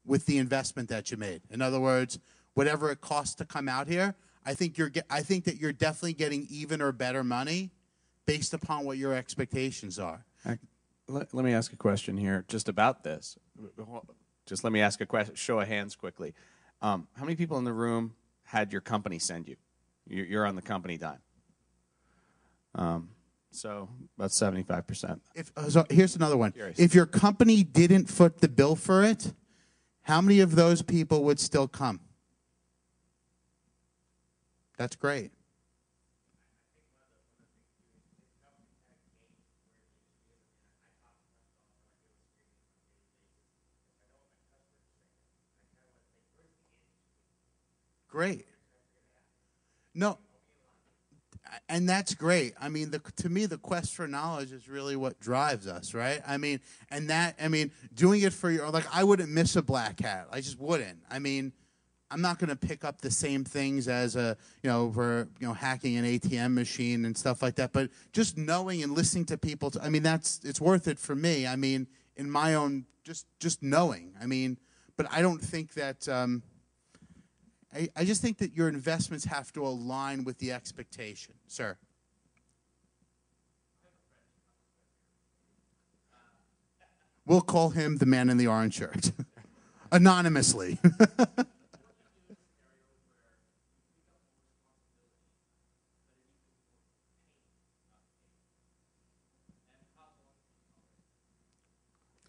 with the investment that you made. In other words, whatever it costs to come out here, I think that you're definitely getting even or better money based upon what your expectations are. Let me ask a question here just about this. Just let me ask a question. Show of hands quickly. How many people in the room had your company send you? You're on the company dime. So about 75%. So here's another one. Curious. If your company didn't foot the bill for it, how many of those people would still come? That's great. Great. No, and that's great. I mean, to me, the quest for knowledge is really what drives us, right? I mean, doing it for your, like, I wouldn't miss a Blackhat. I just wouldn't. I mean, I'm not going to pick up the same things as hacking an ATM machine and stuff like that. But just knowing and listening to people, it's worth it for me. I mean, in my own, just knowing. I mean, but I don't think that. I just think that your investments have to align with the expectation. Sir. We'll call him the man in the orange shirt. Anonymously.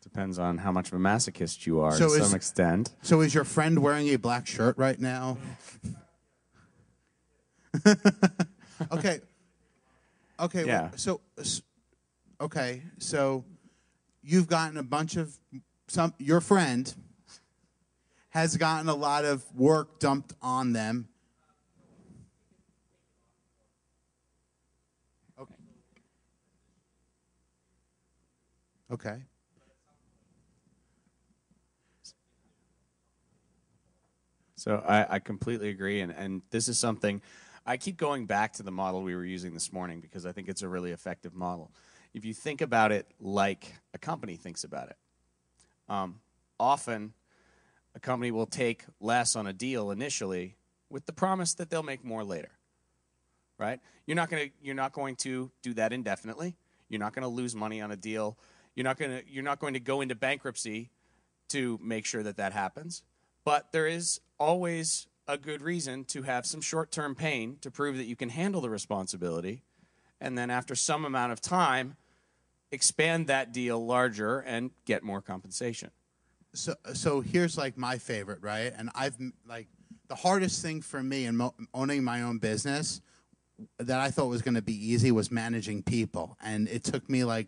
Depends on how much of a masochist you are to some extent. So is your friend wearing a black shirt right now? Okay. Yeah. So you've gotten a bunch of your friend has gotten a lot of work dumped on them. Okay. So I completely agree, and this is something, I keep going back to the model we were using this morning because I think it's a really effective model. If you think about it like a company thinks about it, often a company will take less on a deal initially with the promise that they'll make more later, right? You're not going to do that indefinitely. You're not going to lose money on a deal. You're not going to go into bankruptcy to make sure that happens. But there is always a good reason to have some short-term pain to prove that you can handle the responsibility, and then after some amount of time, expand that deal larger and get more compensation. So here's like my favorite, right? And the hardest thing for me in owning my own business that I thought was going to be easy was managing people, and it took me I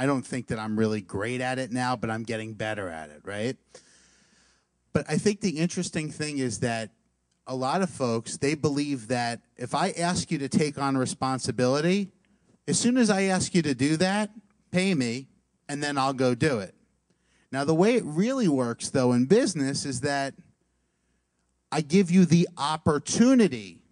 don't think that I'm really great at it now, but I'm getting better at it, right? But I think the interesting thing is that a lot of folks, they believe that if I ask you to take on responsibility, as soon as I ask you to do that, pay me, and then I'll go do it. Now, the way it really works, though, in business is that I give you the opportunity,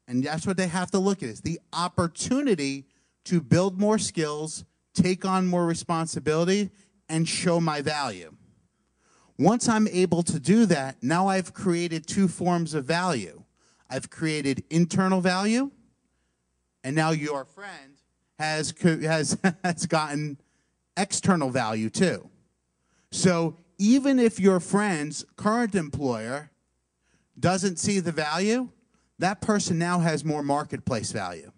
and that's what they have to look at, is the opportunity to build more skills, take on more responsibility, and show my value. Once I'm able to do that, now I've created two forms of value. I've created internal value, and now your friend has gotten external value too. So even if your friend's current employer doesn't see the value, that person now has more marketplace value.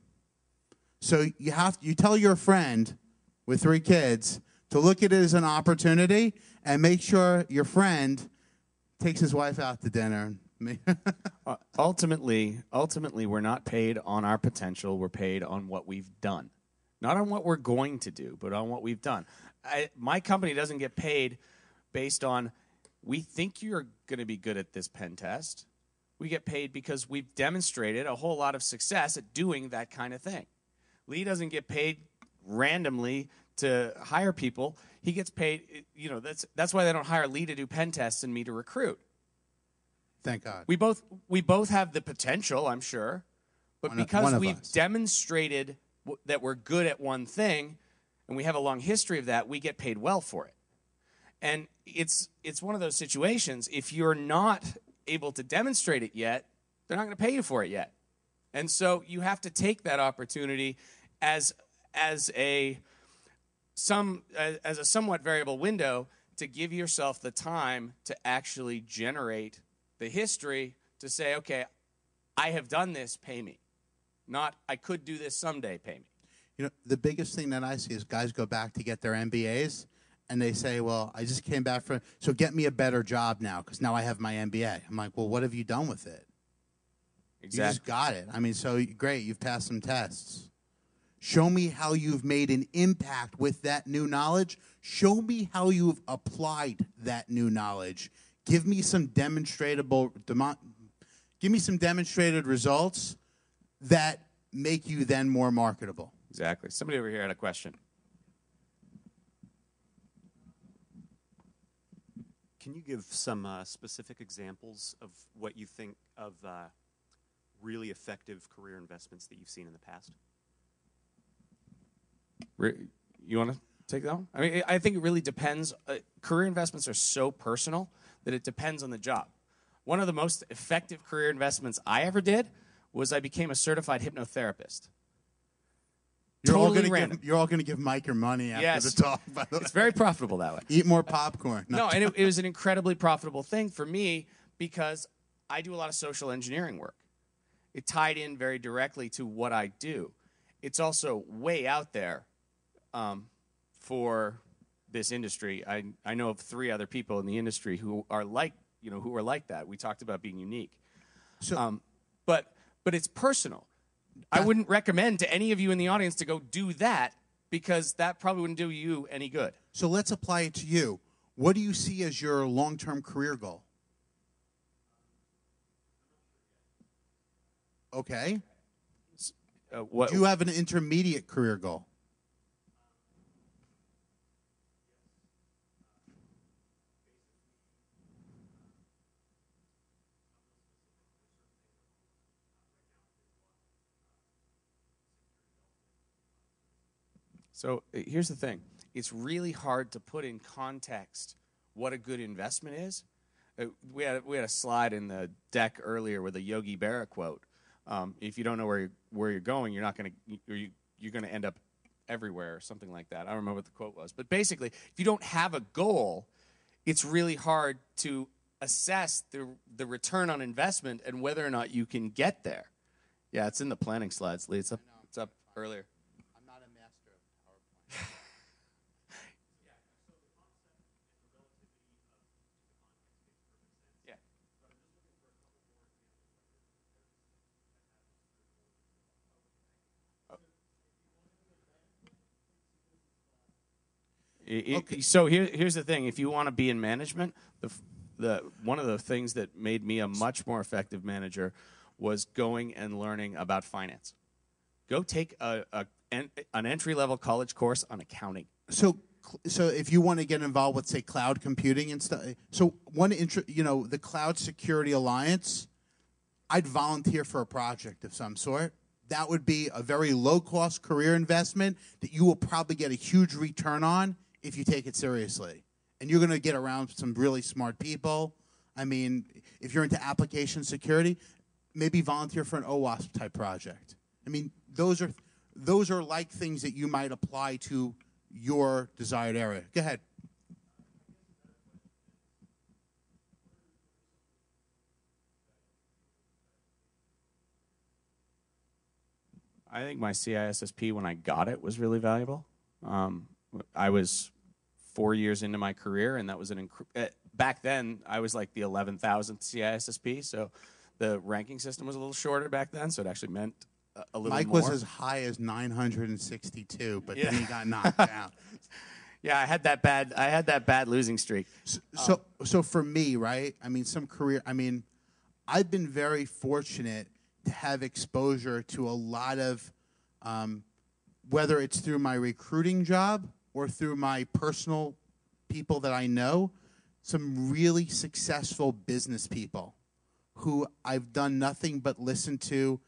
So you tell your friend with 3 kids to look at it as an opportunity and make sure your friend takes his wife out to dinner. Ultimately, we're not paid on our potential. We're paid on what we've done. Not on what we're going to do, but on what we've done. My company doesn't get paid based on, we think you're going to be good at this pen test. We get paid because we've demonstrated a whole lot of success at doing that kind of thing. Lee doesn't get paid randomly to hire people. He gets paid, that's why they don't hire Lee to do pen tests and me to recruit. Thank God. We both have the potential, I'm sure, but because we've demonstrated that we're good at one thing and we have a long history of that, we get paid well for it. And it's one of those situations, if you're not able to demonstrate it yet, they're not going to pay you for it yet. And so you have to take that opportunity as a somewhat variable window to give yourself the time to actually generate the history to say, okay, I have done this, pay me. Not, I could do this someday, pay me. You know, the biggest thing that I see is guys go back to get their MBAs, and they say, well, I just came back from, so get me a better job now, because now I have my MBA. I'm like, well, what have you done with it? Exactly. You just got it. I mean, so great, you've passed some tests. Show me how you've made an impact with that new knowledge. Show me how you've applied that new knowledge. Give me some demonstrated results that make you then more marketable. Exactly. Somebody over here had a question. Can you give some specific examples of what you think of really effective career investments that you've seen in the past? You want to take that one? I mean, I think it really depends. Career investments are so personal that it depends on the job. One of the most effective career investments I ever did was I became a certified hypnotherapist. You're all Totally random. You're all going to give Mike your money after Yes. the talk, by the way. It's very profitable that way. Eat more popcorn. No, and it was an incredibly profitable thing for me because I do a lot of social engineering work. It tied in very directly to what I do. It's also way out there for this industry. I know of 3 other people in the industry who are like that. We talked about being unique. So, but it's personal. I wouldn't recommend to any of you in the audience to go do that because that probably wouldn't do you any good. so let's apply it to you. What do you see as your long-term career goal? Okay. What Do you have an intermediate career goal? So here's the thing. It's really hard to put in context what a good investment is. We had a slide in the deck earlier with a Yogi Berra quote. If you don't know where you're going, you're going to end up everywhere or something like that. I don't remember what the quote was. But basically, if you don't have a goal, it's really hard to assess the return on investment and whether or not you can get there. Yeah, it's in the planning slides, Lee. It's up earlier. I'm not a master of PowerPoint. Okay. So here's the thing. If you want to be in management, one of the things that made me a much more effective manager was going and learning about finance. Go take an entry-level college course on accounting. So if you want to get involved with, say, cloud computing and stuff, so the Cloud Security Alliance, I'd volunteer for a project of some sort. That would be a very low-cost career investment that you will probably get a huge return on if you take it seriously. And you're going to get around some really smart people. I mean, if you're into application security, maybe volunteer for an OWASP type project. I mean, those are like things that you might apply to your desired area. Go ahead. I think my CISSP, when I got it, was really valuable. I was 4 years into my career, and that was back then, I was like the 11,000th CISSP, so the ranking system was a little shorter back then, so it actually meant a little Mike more. was as high as 962, but then he got knocked down. Yeah, I had that bad losing streak. So for me, right? I mean, I've been very fortunate to have exposure to a lot of, whether it's through my recruiting job or through my personal people that I know, some really successful business people who I've done nothing but listen to,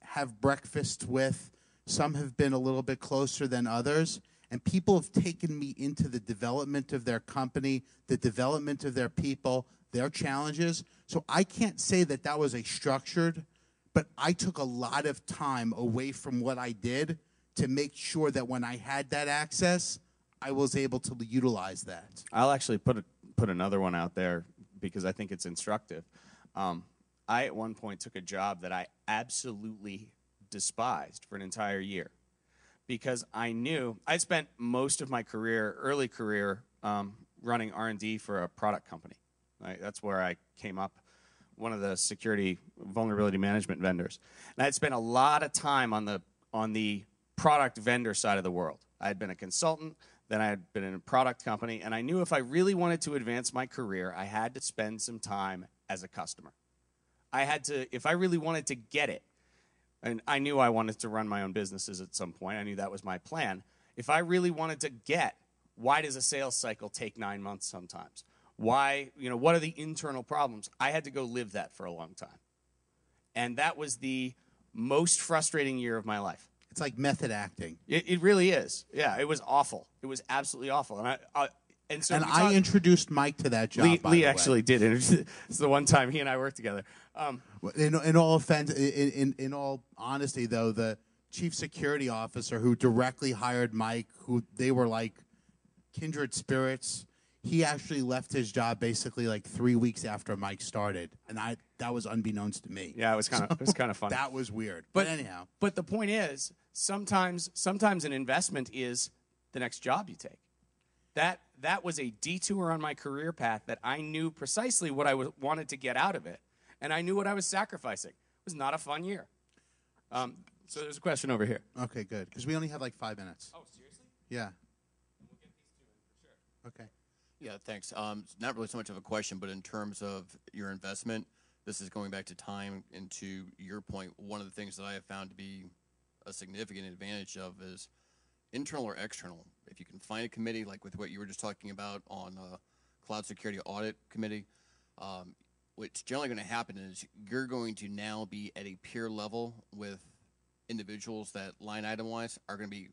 have breakfast with. Some have been a little bit closer than others. And people have taken me into the development of their company, the development of their people, their challenges. So I can't say that that was a structured, but I took a lot of time away from what I did to make sure that when I had that access, I was able to utilize that. I'll actually put another one out there because I think it's instructive. I, at one point, took a job that I absolutely despised for an entire year because I knew I'd spent most of my career, early career, running R&D for a product company. Right? That's where I came up, one of the security vulnerability management vendors. And I'd spent a lot of time on the product vendor side of the world. I had been a consultant, then I had been in a product company, and I knew if I really wanted to advance my career, I had to spend some time as a customer. I had to, if I really wanted to get it, and I knew I wanted to run my own businesses at some point. I knew that was my plan. If I really wanted to get, why does a sales cycle take 9 months sometimes? Why, what are the internal problems? I had to go live that for a long time. And that was the most frustrating year of my life. It's like method acting. It really is. Yeah, it was awful. It was absolutely awful. And I introduced Mike to that job. Lee actually did. It's the one time he and I worked together. In all offense, in all honesty, though, the chief security officer who directly hired Mike, who they were like kindred spirits, he actually left his job basically like 3 weeks after Mike started, and that was unbeknownst to me. Yeah, it was kind of funny. That was weird. But anyhow, but the point is, sometimes an investment is the next job you take. That was a detour on my career path that I knew precisely what I wanted to get out of it, and I knew what I was sacrificing. It was not a fun year. So there's a question over here. Okay, good, because we only have like 5 minutes. Oh, seriously? Yeah. We'll get these two in for sure. Okay. Yeah, thanks. Not really so much of a question, but in terms of your investment, this is going back to time and to your point. One of the things that I have found to be a significant advantage of is internal or external. If you can find a committee, like with what you were just talking about on Cloud Security Audit Committee, what's generally going to happen is you're going to now be at a peer level with individuals that line item-wise are going to be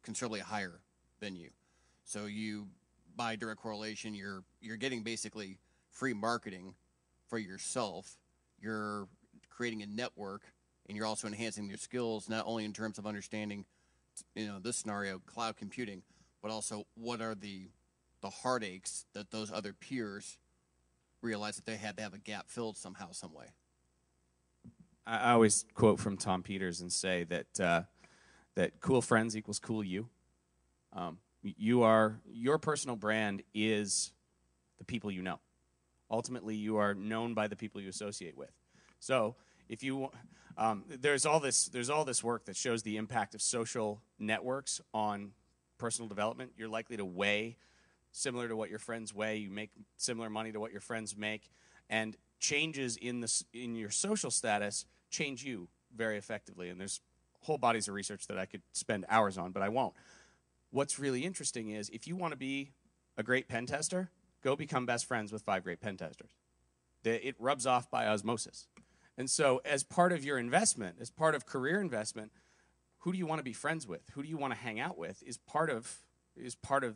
considerably higher than you. So you, by direct correlation, you're getting basically free marketing for yourself. You're creating a network, and you're also enhancing your skills, not only in terms of understanding, this scenario, cloud computing, but also what are the heartaches that those other peers realize that they had to have a gap filled somehow, some way. I always quote from Tom Peters and say that cool friends equals cool you. Your personal brand is the people you know. Ultimately, you are known by the people you associate with. So if you there's all this work that shows the impact of social networks on personal development. You're likely to weigh similar to what your friends weigh. You make similar money to what your friends make, and changes in your social status change you very effectively. And there's whole bodies of research that I could spend hours on, but I won't. What's really interesting is if you want to be a great pen tester, go become best friends with 5 great pen testers. It rubs off by osmosis. And so as part of your investment, as part of career investment, who do you want to be friends with? Who do you want to hang out with is part of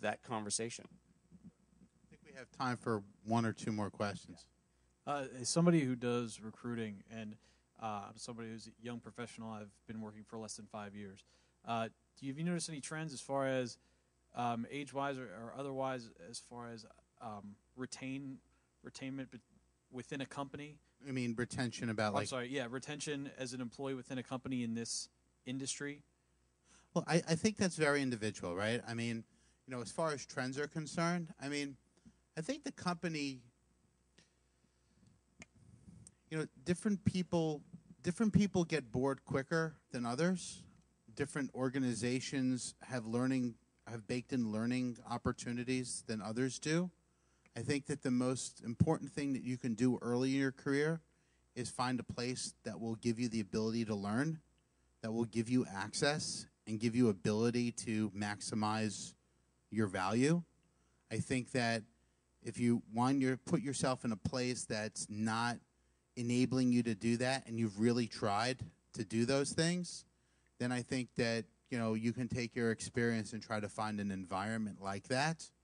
that conversation. I think we have time for 1 or 2 more questions. As somebody who does recruiting and I'm somebody who's a young professional, I've been working for less than 5 years. Have you noticed any trends as far as age-wise or otherwise as far as retainment within a company? I mean, retention about retention as an employee within a company in this industry? Well, I think that's very individual, right? I mean, as far as trends are concerned, I mean, I think the company, different people get bored quicker than others. Different organizations have baked in learning opportunities than others do. I think that the most important thing that you can do early in your career is find a place that will give you the ability to learn, that will give you access and give you ability to maximize your value. I think that if you put yourself in a place that's not enabling you to do that and you've really tried to do those things, then I think that you know, you can take your experience and try to find an environment like that.